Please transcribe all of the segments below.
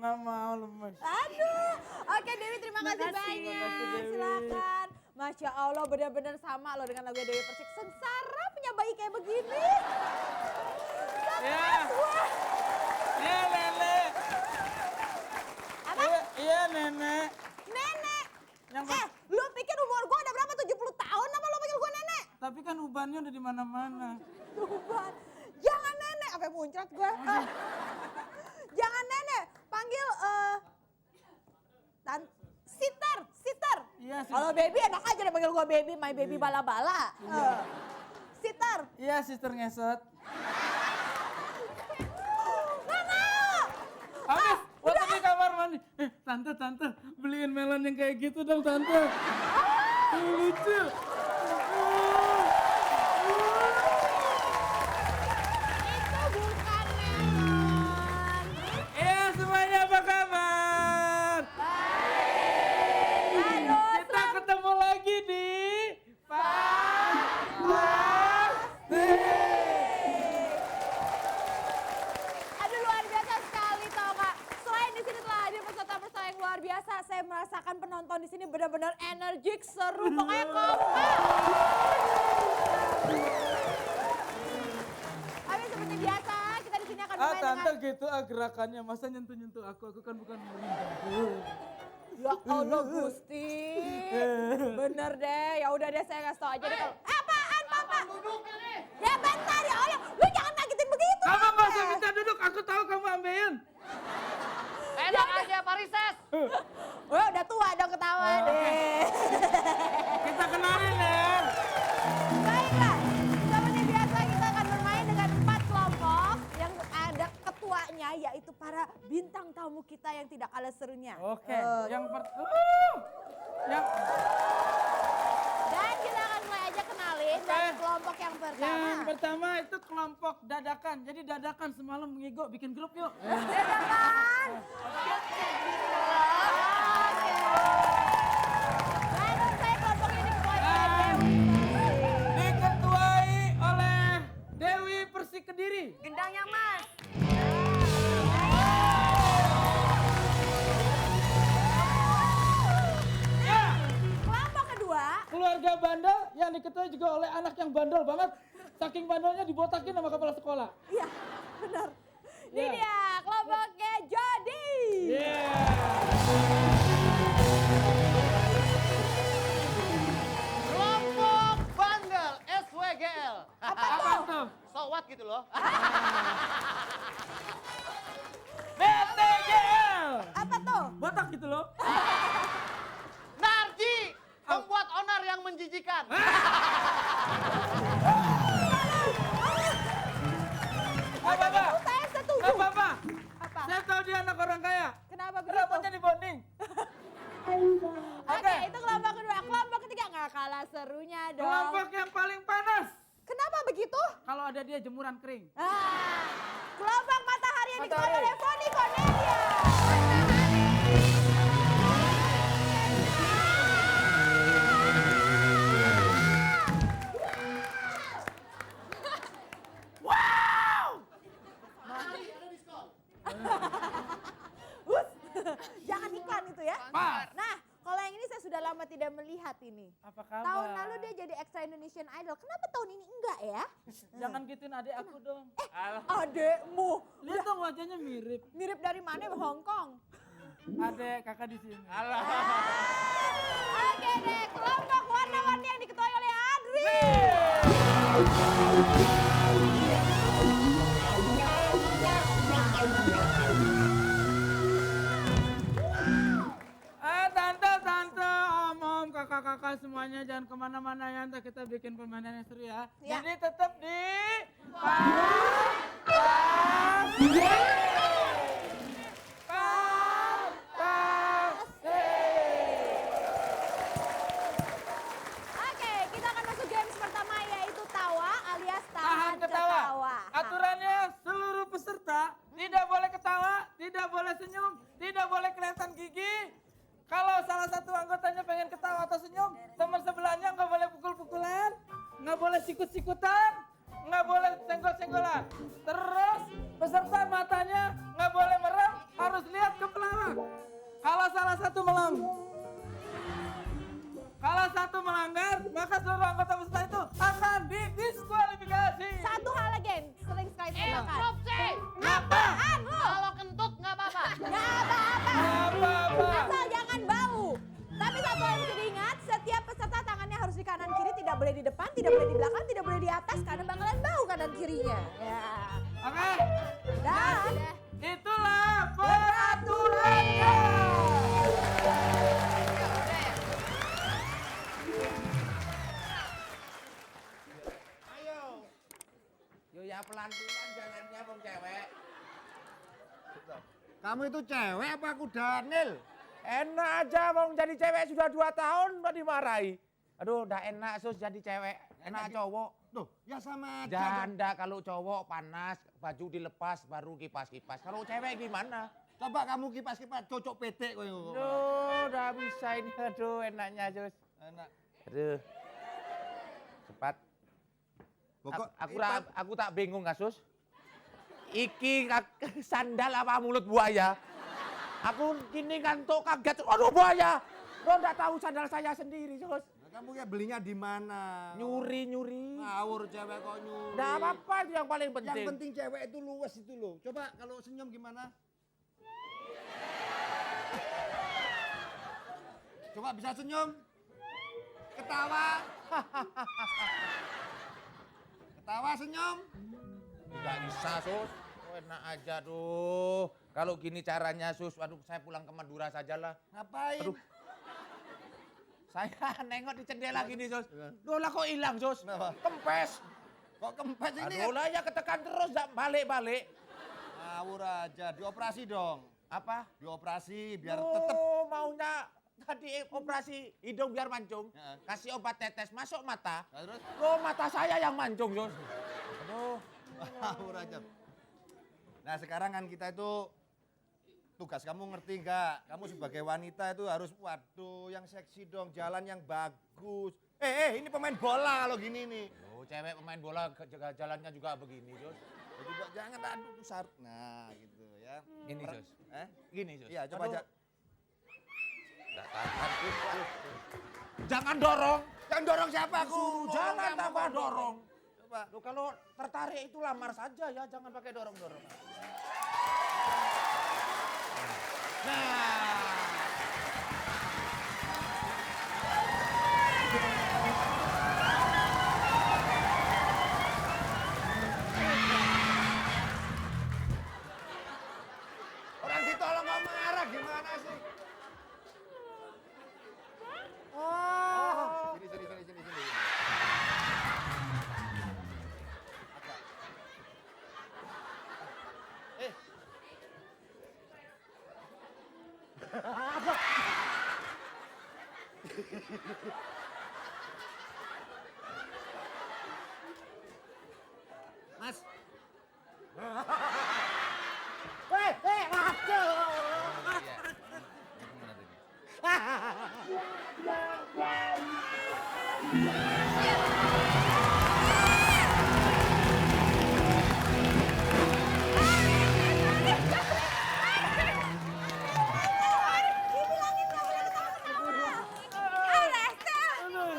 Nggak mau lemes. Aduh, oke Dewi terima kasih banyak. Makasih, Dewi. Silakan. Masya Allah benar-benar sama loh dengan lagu Dewi Persik. Sengsara punya bayi kayak begini. Ya. Wah. Iya nenek. Apa? Iya nenek. Nenek. Yang Lu pikir umur gue udah berapa? 70 tahun apa lu panggil gue nenek? tapi kan ubannya udah di mana-mana. Tuhan. Jangan nenek. Sampai muncrat gue. Jangan nenek. Panggil sister. Iya sih. Kalau baby enak aja deh panggil gue baby, my baby bala-bala. Sister. Iya sister ngesot. Nggak mau. Habis, waktu di kamar mandi. Tante, beliin melon yang kayak gitu dong tante. Lucu. Itu bukan melon. Iya semuanya apa kabar? Aduh, Kita ketemu lagi di aduh luar biasa sekali tau Kak. Selain di sini telah hadir peserta-peserta yang luar biasa, saya merasakan penonton di sini benar-benar energik, seru, pokoknya kompak. Tapi seperti biasa, kita di sini akan bermain tante dengan gitu gerakannya, masa nyentuh-nyentuh aku kan bukan melintang. ya Allah Gusti. Bener deh, ya udah deh saya kasih tau aja deh kalau apaan Papa? Ya bentar ya Allah, lu jangan ngagetin begitu. Kamu nggak usah minta duduk, aku tahu kamu ambeien. Enak aja Parises. Wah udah tua dong ketawa deh. Kita kenalin ya. Baiklah, seperti biasa kita akan bermain dengan 4 kelompok yang ada ketuanya yaitu para bintang tamu kita yang tidak kalah serunya. Oke, yang Dan kita akan mulai aja kenalin dari kelompok yang pertama. yang pertama itu kelompok dadakan. Jadi dadakan semalam ngigo bikin grup yuk. Dadakan. Menurut saya kelompok ini diketuai oleh Dewi. Diketuai oleh Dewi Persik Kediri. Gendangnya Mas. Ya, Kelompok kedua. keluarga bandel yang diketuai juga oleh anak yang bandel banget. Saking bandelnya dibotakin sama kepala sekolah. Iya, benar. Ini Ya. dia kelompoknya Jody. Kelompok bandel SWGL. Apa tuh? So what gitu loh. BTGL. Apa tuh? Botak gitu loh. Narji, pembuat onar yang menjijikan. Apa apa? Saya setuju. Apa apa? Apa? Saya tahu dia anak orang kaya. Kenapa begitu? Rambutnya di bonding. Oke, itu kelompok kedua. Kelompok ketiga nggak kalah serunya dong. Kelompok yang paling panas. Kenapa begitu? Kalau ada dia jemuran kering. Kelompok matahari yang diketuai Matahari. oleh Foni Cornelia. Hus, jangan iklan itu ya. Pas. Nah, kalau yang ini saya sudah lama tidak melihat ini. Apa kabar? Tahun lalu dia jadi extra Indonesian Idol. Kenapa tahun ini enggak ya? Jangan gituin adik aku dong. Adekmu. Lihat dong wajahnya mirip. Mirip dari mana? Hong Kong. Adek kakak di sini. Oke deh, kelompok warna-warni yang diketuai oleh Adri. Tante, om, kakak-kakak semuanya jangan kemana-mana ya. Ntar kita bikin permainan yang seru ya. Ya. Jadi tetap di Oke, kita akan masuk games pertama yaitu tawa alias tahan tahan ketawa. ketawa. Aturannya seluruh peserta tidak boleh ketawa, tidak boleh senyum, tidak boleh kelihatan gigi. Kalau salah satu anggotanya pengen ketawa atau senyum, teman sebelahnya nggak boleh pukul-pukulan, nggak boleh sikut-sikutan, nggak boleh senggol-senggolan. Terus peserta matanya nggak boleh merem, harus lihat ke belakang. senyum. Kalau satu melanggar, maka seluruh anggota peserta itu akan didiskualifikasi. Satu hal lagi, sering sekali terlupakan. Instruksi. Apaan lu? Kalau kentut nggak apa-apa. Nggak apa-apa. Apa-apa. Asal jangan bau. Tapi satu hal yang mesti diingat, setiap peserta tangannya harus di kanan kiri, tidak boleh di depan, tidak boleh di belakang, tidak boleh di atas, karena bakalan bau kanan kirinya. Ya. Oke, Dan itulah peraturannya. Yo ya pelan-pelan jalannya bang cewek. Kamu itu cewek apa aku Daniel? Enak aja bang jadi cewek sudah 2 tahun udah dimarahi. Aduh udah enak sus jadi cewek. Enak cowok. Tuh, ya sama aja. Janda kalau cowok panas baju dilepas baru kipas-kipas. Kalau cewek gimana? Coba kamu kipas-kipas cocok PT koyo. Aduh udah bisa ini. Aduh enaknya sus. Enak. Aduh. Cepat. Pokok Aku tak bingung kasus. Iki sandal apa mulut buaya? Aku gini ngantuk kaget. Aduh buaya. Lo enggak tahu sandal saya sendiri, Sus. kamu ya belinya di mana? Nyuri. Ngawur cewek kok nyuri. Enggak apa-apa itu yang paling penting. Yang penting cewek itu luwes itu loh. Coba kalau senyum gimana? Coba bisa senyum. Ketawa. Ketawa senyum. Enggak bisa, Sus. Oh, enak aja tuh. Kalau gini caranya, Sus. Aduh, saya pulang ke Madura sajalah. Ngapain? Aduh. Saya nengok di jendela gini, Sus. Loh lah kok hilang, Sus? Kenapa? Kempes. Kok kempes ini? Aduh lah ya ketekan terus, enggak balik-balik. Ngawur aja. Dioperasi dong. Apa? Dioperasi biar tetep. Oh, maunya tadi operasi hidung biar mancung. Ya. Kasih obat tetes masuk mata. Nah, terus? Oh, mata saya yang mancung, Sus. Aduh. Ngawur aja. Nah sekarang kan kita itu tugas kamu ngerti nggak? Kamu sebagai wanita itu harus waduh yang seksi dong, jalan yang bagus. Ini pemain bola kalau gini nih. Oh, cewek pemain bola jalannya juga begini, Sus. Jadi jangan aduh tuh syarat. Nah gitu ya. Gini, Sus. Gini, Sus. Iya coba Aduh. aja. Nggak tahan, Sus. Aduh. Jangan dorong. Jangan dorong siapa aku? Jangan Kamu tambah kok dorong. Coba. Loh, kalau tertarik itu lamar saja ya, jangan pakai dorong-dorong. Nah. Orang ditolong kok marah gimana sih? Oh. Sini. Mas. dibilangin nggak boleh ketawa-ketawa. Rese. Aduh.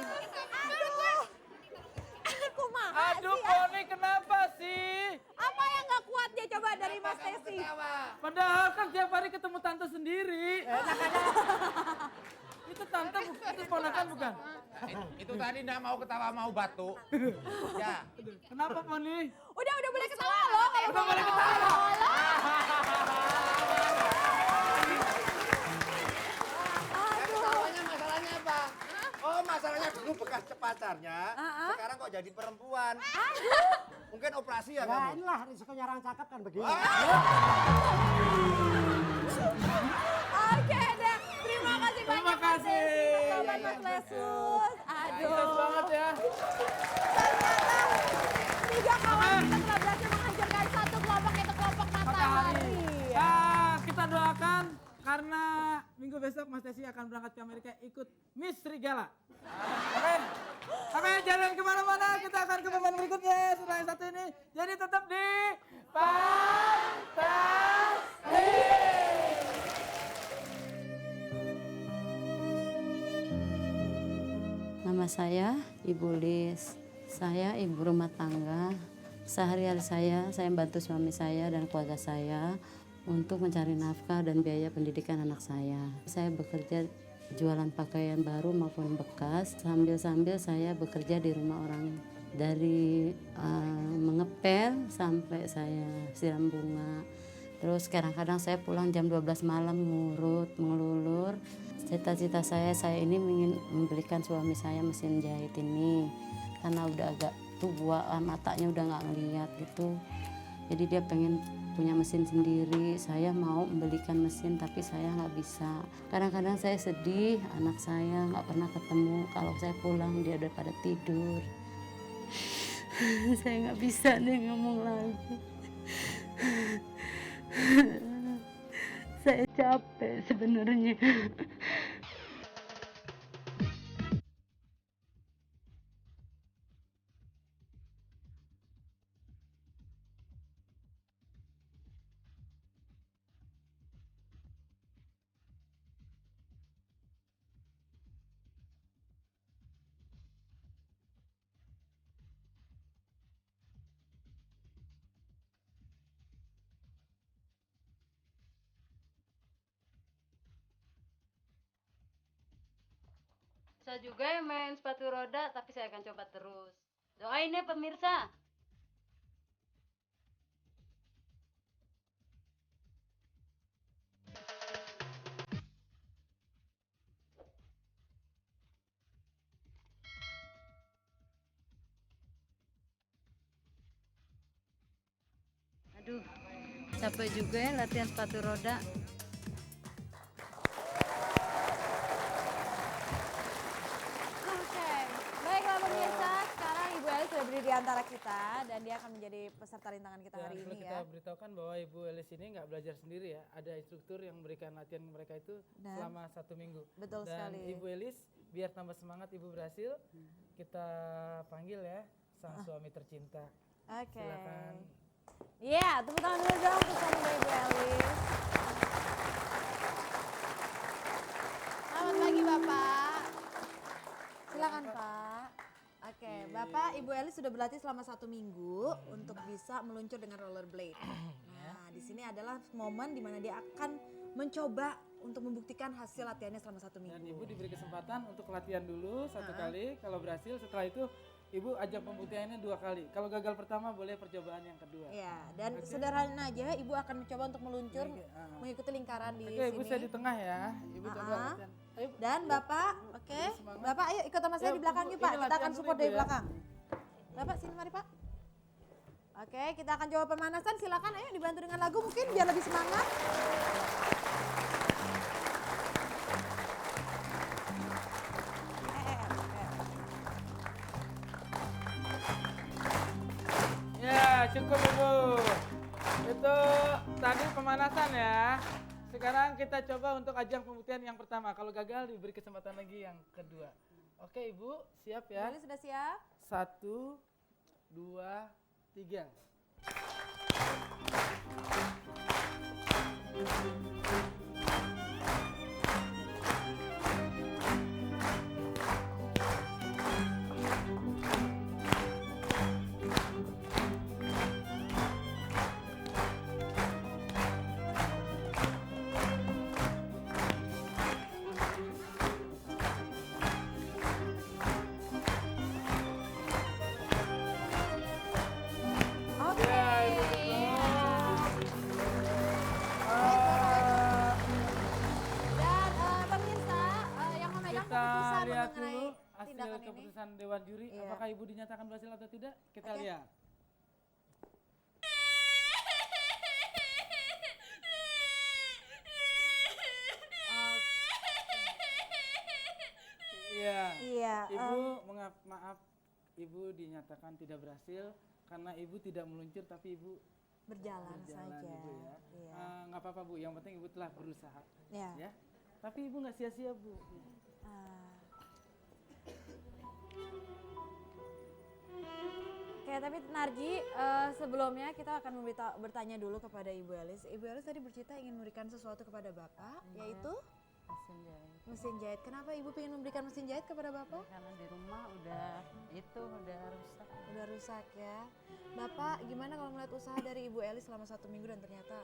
Kumaha Aduh, sih? Poni kenapa sih? Apa yang nggak kuat dia coba dari Mas Tesi? Padahal kan tiap hari ketemu tante sendiri. Itu tante, itu ponakan bukan? Itu tadi enggak mau ketawa mau batuk. Ya. Kenapa Poni? Udah boleh ketawa loh. Kalau Udah boleh ketawa. Ketawanya masalahnya apa? Oh masalahnya dulu bekas pacarnya, sekarang kok jadi perempuan. Mungkin operasi ya kamu? inilah risikonya orang cakep kan begini. Oke deh, terima kasih banyak Terima Mas kasih. Tesi, pertolongan Mas Lesus. Sukses Aduh. banget ya. Ternyata 3 kawan kita telah berhasil menghancurkan satu kelompok, itu kelompok matahari. Nah, kita doakan karena minggu besok Mas Tesi akan berangkat ke Amerika ikut Miss Serigala. Oke, jangan kemana-mana, kita akan ke pemain berikutnya setelah yang satu ini. Jadi tetap di Fantasi. Nama saya Ibu Lis. Saya ibu rumah tangga. Sehari-hari saya membantu suami saya dan keluarga saya untuk mencari nafkah dan biaya pendidikan anak saya. Saya bekerja jualan pakaian baru maupun bekas, sambil saya bekerja di rumah orang. Dari mengepel sampai saya siram bunga. Terus kadang-kadang saya pulang jam 12 malam ngurut, mengelulur. Cita-cita saya ini ingin membelikan suami saya mesin jahit ini. Karena udah agak tua, matanya udah nggak ngeliat gitu. Jadi dia pengen punya mesin sendiri. Saya mau membelikan mesin tapi saya nggak bisa. Kadang-kadang saya sedih, anak saya nggak pernah ketemu. Kalau saya pulang dia udah pada tidur. Saya nggak bisa nih ngomong lagi. Saya capek sebenarnya. Bisa juga ya main sepatu roda, tapi saya akan coba terus. Doain ya pemirsa. Aduh, capek juga ya latihan sepatu roda. Oke, baiklah pemirsa, sekarang Ibu Elis sudah berdiri di antara kita dan dia akan menjadi peserta rintangan kita hari Perlu ini kita ya. beritahukan bahwa Ibu Elis ini nggak belajar sendiri ya. Ada instruktur yang memberikan latihan mereka itu Dan- selama 1 minggu. Betul Dan sekali. Ibu Elis biar tambah semangat Ibu berhasil, kita panggil ya sang suami tercinta. Oke. Silakan. Iya, tepuk tangan dulu dong untuk suami Ibu Elis. Selamat pagi Bapak. Silakan Pak. Oke, Bapak Ibu Elis sudah berlatih selama 1 minggu untuk bisa meluncur dengan rollerblade. Nah, di sini adalah momen di mana dia akan mencoba untuk membuktikan hasil latihannya selama 1 Dan minggu. Ibu diberi kesempatan untuk latihan dulu 1 kali. Kalau berhasil setelah itu Ibu ajak pembuktiannya 2 kali. Kalau gagal pertama boleh percobaan yang kedua. Iya, dan sederhana aja Ibu akan mencoba untuk meluncur mengikuti lingkaran di Oke, Ibu saya di sini. tengah ya. Ibu coba latihan. Ayo. Dan Bapak, oke, Bapak ayo ikut sama saya Yuk, di belakang Ibu, yuk Pak. ini Kita latihan akan dulu, support Ibu, dari ya. belakang. Bapak sini mari Pak. Oke, kita akan coba pemanasan. Silakan ayo dibantu dengan lagu mungkin biar lebih semangat. Ya, cukup Ibu. Itu tadi pemanasan ya. Sekarang kita coba untuk ajang pembuktian yang pertama. Kalau gagal diberi kesempatan lagi yang kedua. Oke Ibu, siap ya? Ibu sudah siap? 1, 2, 3. Oke. Ya, Ibu betul. Dan pemirsa yang memegang Kita keputusan lihat mengenai dulu hasil tindakan ini. keputusan Dewan Juri. Iya. Apakah Ibu dinyatakan berhasil atau tidak? Kita Oke. lihat. Iya. Iya. Ibu maaf, Ibu dinyatakan tidak berhasil karena Ibu tidak meluncur tapi Ibu Berjalan berjalan saja. Ibu ya. Iya. Nggak apa-apa Bu, yang penting Ibu telah berusaha. Iya. Ya. Tapi Ibu nggak sia-sia Bu. Ah. Oke, tapi Narji, sebelumnya kita akan bertanya dulu kepada Ibu Elis. Ibu Elis tadi bercerita ingin memberikan sesuatu kepada Bapak, yaitu mesin jahit. Mesin jahit. Kenapa ibu ingin memberikan mesin jahit kepada bapak? Karena di rumah udah rusak. Udah rusak ya. Bapak gimana kalau melihat usaha dari Ibu Eli selama 1 minggu dan ternyata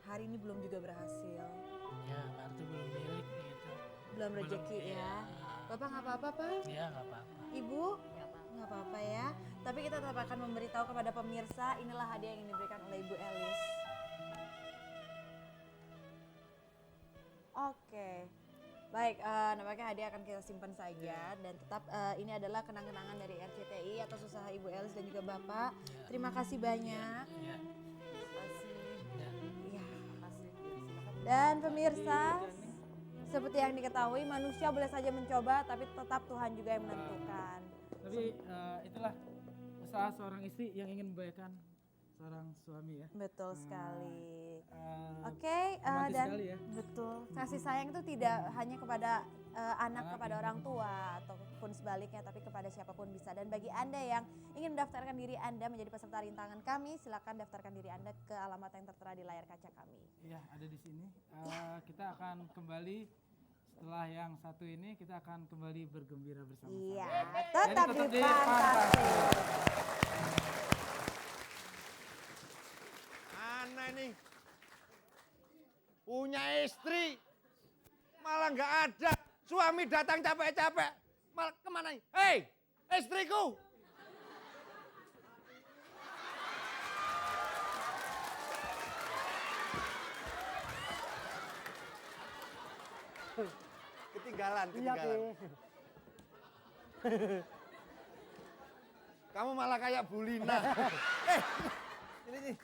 hari ini belum juga berhasil? Ya berarti belum milik gitu. Belum rezeki ya. Bapak nggak apa-apa Pak? Ya nggak apa-apa. Ibu nggak apa-apa ya. Tapi kita tetap akan memberitahu kepada pemirsa inilah hadiah yang diberikan oleh Ibu Elis. Oke. Baik, nampaknya hadiah akan kita simpan saja dan tetap ini adalah kenang-kenangan dari RCTI atas usaha Ibu Elis dan juga Bapak. Terima kasih banyak. Ya. Ya. Dan pemirsa, seperti yang diketahui manusia boleh saja mencoba tapi tetap Tuhan juga yang menentukan. Tapi itulah usaha seorang istri yang ingin membahagiakan seorang suami ya. Betul sekali. Oke, romantis dan sekali ya. betul. Kasih sayang itu tidak hanya kepada anak kepada orang tua ataupun sebaliknya, tapi kepada siapapun bisa. Dan bagi Anda yang ingin mendaftarkan diri Anda menjadi peserta rintangan kami, silakan daftarkan diri Anda ke alamat yang tertera di layar kaca kami. Iya, ada di sini. Kita akan kembali setelah yang satu ini, kita akan kembali bergembira bersama-sama. Iya, Jadi tetap di Fantastik. Mana ini? Punya istri, malah nggak ada. Suami datang capek-capek, malah kemana? Hei, istriku! Ketinggalan. Iya, Pi. Kamu malah kayak Bulina. Ini nih.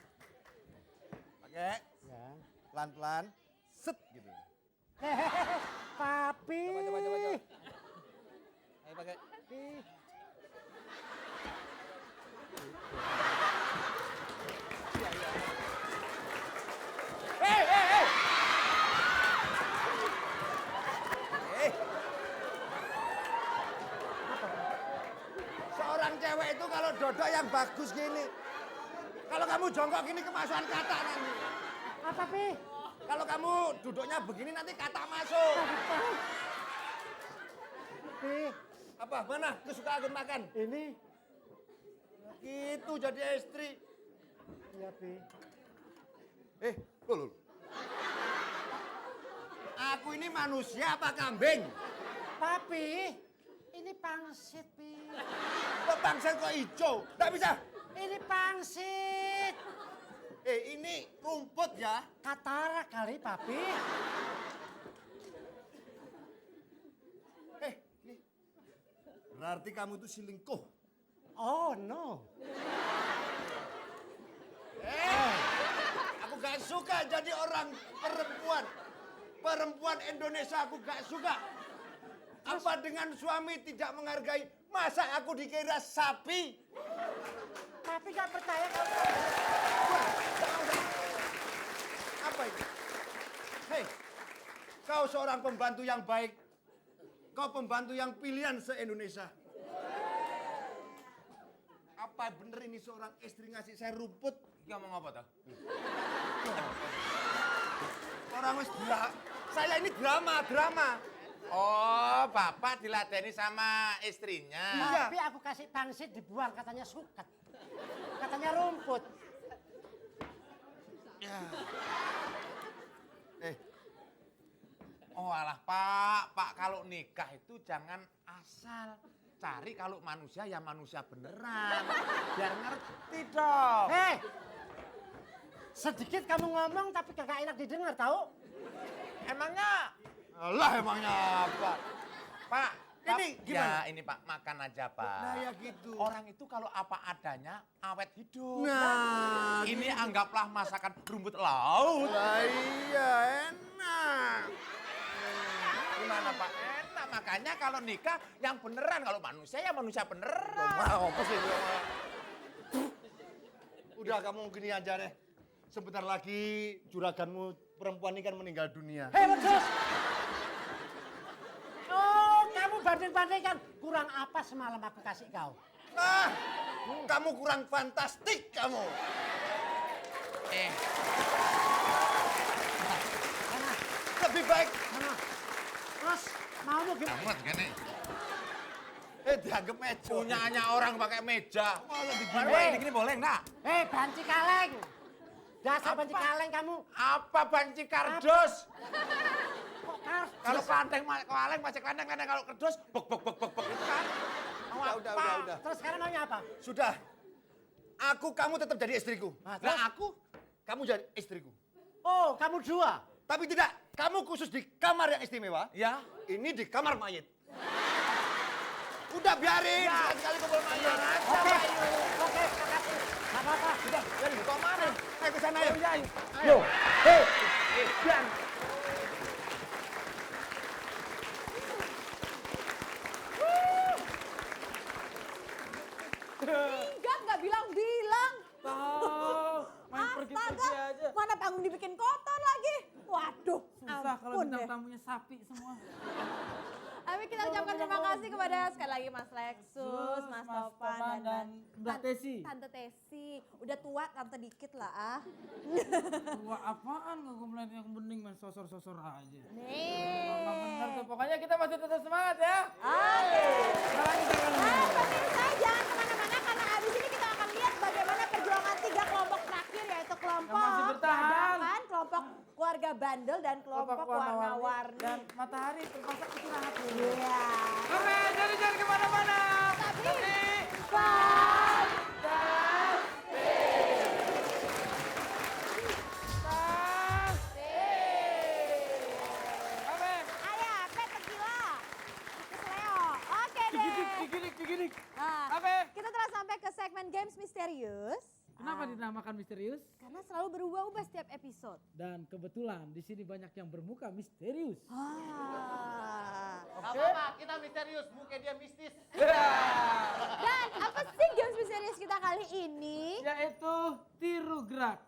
Pakai. Ya. Pelan-pelan. Set gitu. Papi. Coba. Ayo pakai. Hei. Seorang cewek itu kalau dodok yang bagus gini. Kalau kamu jongkok gini kemasukan kata nanti. Apa, Pi? Kalau kamu duduknya begini nanti kata masuk. Pi, Apa? Mana kesukaan makan? ini. Gitu jadi istri. Iya, Pi. Loh. Aku ini manusia apa kambing? Papi, ini pangsit, Pi. Kok bangsa kok hijau? Nggak bisa. Ini pangsit. Ini rumput ya. Katara kali, Papi. Ini. Berarti kamu itu selingkuh. Oh, no. Aku gak suka jadi orang perempuan. Perempuan Indonesia aku gak suka. Apa dengan suami tidak menghargai? Masa aku dikira sapi? Papi gak percaya kalau Apa ini? Hei, kau seorang pembantu yang baik. Kau pembantu yang pilihan se-Indonesia. Apa bener ini seorang istri ngasih saya rumput? Ngomong apa tuh? Orang wis saya ini drama. Oh, bapak diladeni sama istrinya. Tapi aku kasih pangsit dibuang, katanya suket. Katanya rumput. Oh alah Pak kalau nikah itu jangan asal. Cari kalau manusia ya manusia beneran. Biar ngerti dong. Hei! Sedikit kamu ngomong tapi kagak enak didengar, tahu? Emangnya? Lah emangnya apa? Pak, Ini gimana? Ya ini Pak, makan aja Pak. Nah ya gitu. Orang itu kalau apa adanya awet hidup. Nah, Ini anggaplah masakan rumput laut. lah iya enak. Gimana Pak? Enak, makanya kalau nikah yang beneran. Kalau manusia ya manusia beneran. Mau apa sih? Udah kamu gini aja deh. Sebentar lagi juraganmu perempuan ini kan meninggal dunia. Hei, Wedus! Oh, kamu banding-bandingkan. Kurang apa semalam aku kasih kau? Ah, kamu kurang fantastik kamu. Mana? Lebih baik Mana? Bos. Mau lu gimana? Amat gini. Dianggap meja. Punyanya orang pakai meja. Malah Ini boleh enggak? Banci kaleng. Dasar banci kaleng kamu. Apa banci kardus? Kok kardus? Kalau kelanteng kaleng masih kelanteng kalau kardus bek itu kan. Mau Udah, apa? udah. Terus sekarang maunya apa? Sudah. Kamu tetap jadi istriku. Nah, terus? Nah, kamu jadi istriku. Oh, kamu dua. Tapi tidak, kamu khusus di kamar yang istimewa. Ya. Ini di kamar mayit. Udah biarin, sekali-kali kumpul mayit. Oke, makasih. Gak apa-apa. Udah, biarin di kamar. Ayo ke sana ya. Ayo. Hei. Bian. Nggak bilang-bilang. Tahu, main pergi-pergi Astaga, aja. mana panggung dibikin kotor lagi. Waduh, Susah kalau ampun bintang deh. tamunya sapi semua. Tapi kita ucapkan terima kasih kepada sekali lagi Mas Lexus, Mas Topan, dan Mbak Tesi. Tante Tesi. Udah tua, tante dikit lah ah. Wah apaan nggak gue melihat yang bening main sosor-sosor aja. Nggak bener Nih. tuh. Pokoknya kita masih tetap semangat ya. Oke. Sekarang kita akan Nah, pemirsa jangan kemana-mana karena abis ini kita akan lihat bagaimana perjuangan 3 kelompok terakhir yaitu kelompok Yang masih bertahan. dadakan, kelompok keluarga bandel dan kelompok warna-warni. dan matahari terpaksa istirahat dulu. Iya. Oke, jadi jangan kemana-mana. Tapi, Oke. ayah, Peter Gila. Kesleo. Oke deh. Digidik. Nah, Oke. kita telah sampai ke segmen Games Misterius. Kenapa dinamakan misterius? Karena selalu berubah-ubah setiap episode. Dan kebetulan di sini banyak yang bermuka misterius. Oke. Apa, kita misterius, muka dia mistis. Dan apa sih Games Misterius kita kali ini? Yaitu tiru gerak.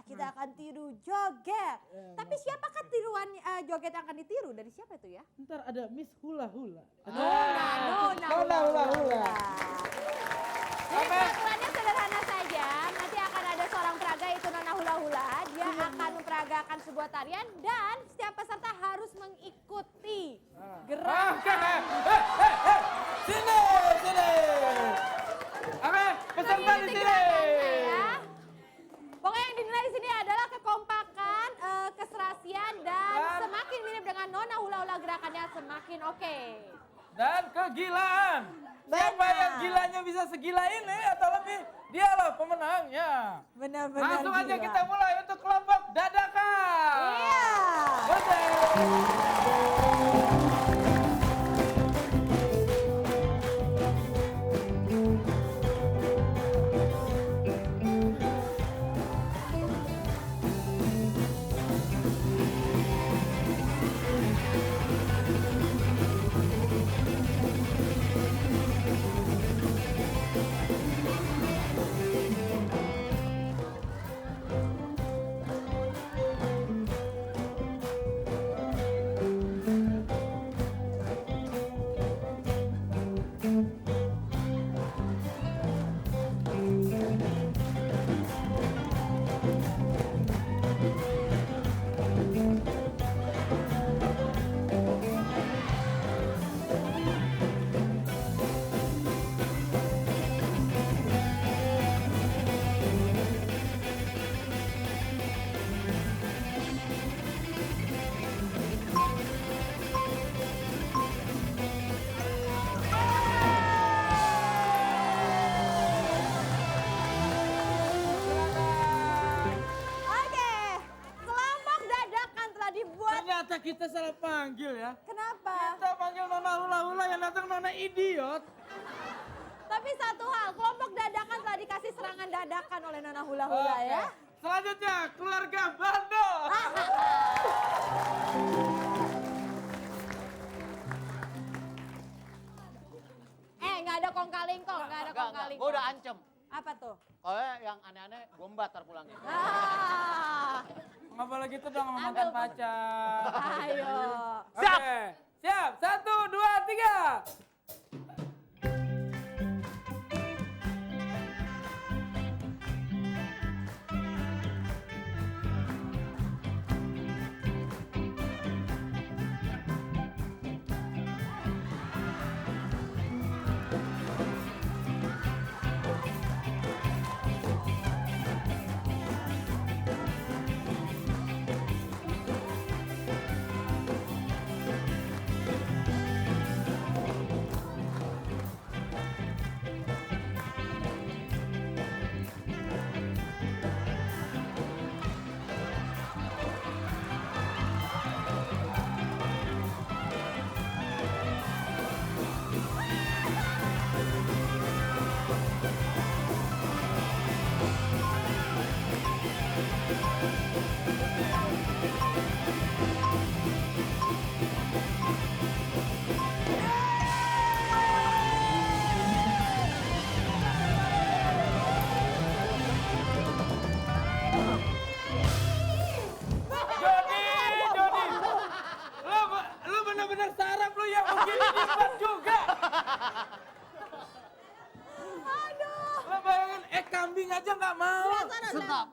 Kita akan tiru joget. Tapi siapakah tiruan joget yang akan ditiru? Dari siapa itu ya? Ntar ada Miss Hula Hula. Nona Hula Hula. Jadi peraturannya sederhana saja. Nanti akan ada seorang peraga itu Nona Hula Hula. Dia akan memperagakan sebuah tarian dan setiap peserta harus mengikuti gerak. Sini. Oke, peserta di sini. Ya. Pokoknya yang dinilai di sini adalah kekompakan, keserasian dan semakin mirip dengan Nona Hula Hula gerakannya semakin oke. Dan kegilaan. Siapa Benar. yang gilanya bisa segila ini atau lebih, dialah pemenangnya. Benar-benar Langsung aja gila. kita mulai untuk kelompok dadakan. Iya. Oke, kelompok dadakan telah dibuat. Ternyata kita salah panggil ya. Kenapa? Kita panggil Nona Hula Hula yang datang Nona Idiot. Tapi satu hal, kelompok dadakan telah dikasih serangan dadakan oleh Nona Hula Hula Oke. ya. Selanjutnya keluarga bandel. Nggak ada kong kaling kong, nggak ada kong kaling. Gue udah ancam. Apa tuh? Kalau yang aneh-aneh, gue batar pulangnya. Nggak boleh gitu dong sama mantan pacar. Ayo. Oke, siap. 1, 2, 3.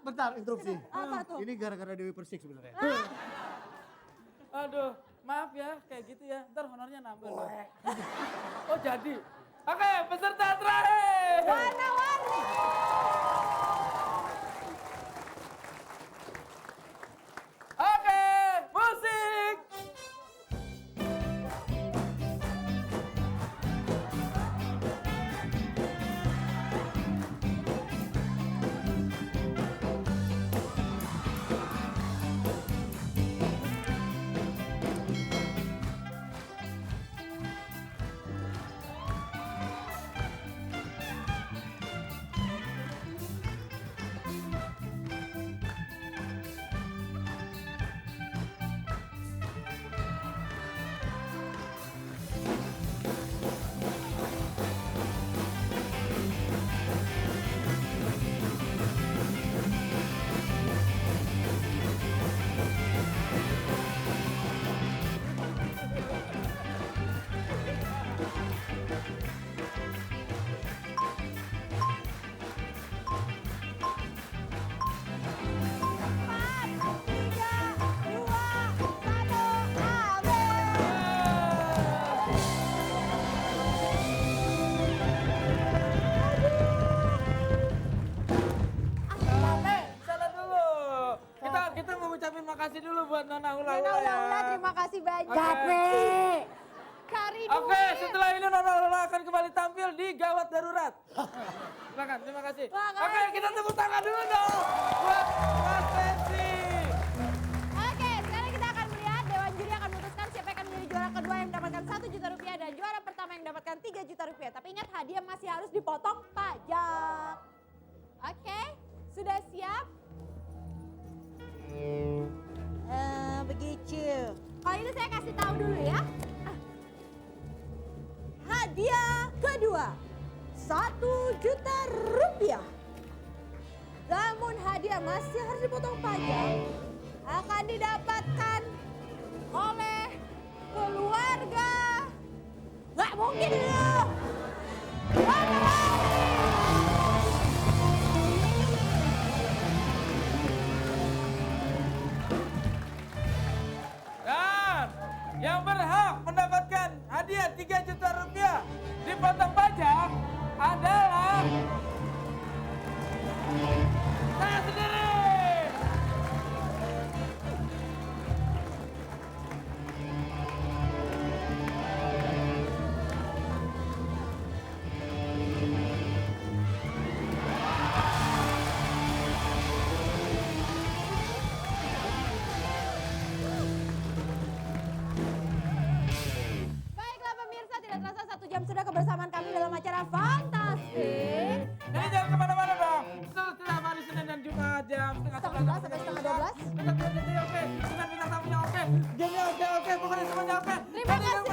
bentar, interupsi. Apa tuh? Ini gara-gara Dewi Persik sebenarnya. Aduh, maaf ya, kayak gitu ya. Ntar honornya nambah loh. Oh jadi. Oke, peserta terakhir. Warna-warni. Oke, musik. Salah dulu. Kita mau ucapin makasih dulu buat Nona Hula Hula ya. Nona, terima kasih banyak. Capek. Cari Oke, duit. setelah ini Nona Hula akan kembali tampil di Gawat Darurat. Silakan, terima kasih. Makasih. Oke, kita tepuk tangan dulu dong buat Mas Tensi. Oke, sekarang kita akan melihat Dewan Juri akan memutuskan siapa yang akan menjadi juara kedua yang mendapatkan 1 juta rupiah dan juara pertama yang mendapatkan 3 juta rupiah. Tapi ingat hadiah masih harus dipotong pajak. Oke, sudah siap? Begitu. Kalau itu saya kasih tahu dulu ya. Hadiah kedua, 1 juta rupiah. Namun hadiah masih harus dipotong pajak akan didapatkan oleh keluarga. Nggak mungkin loh. Dan yang berhak mendapatkan hadiah 3 juta rupiah dipotong pajak adalah saya sendiri. Baiklah pemirsa, tidak terasa 1 jam sudah kebersamaan kami dalam acara Fantastik. Jadi jangan kemana-mana dong. Setiap hari Senin dan Jumat jam setengah 11 sampai setengah 12. Oke, dengan bintang tamunya oke, gamenya oke, pokoknya semuanya oke. Terima kasih.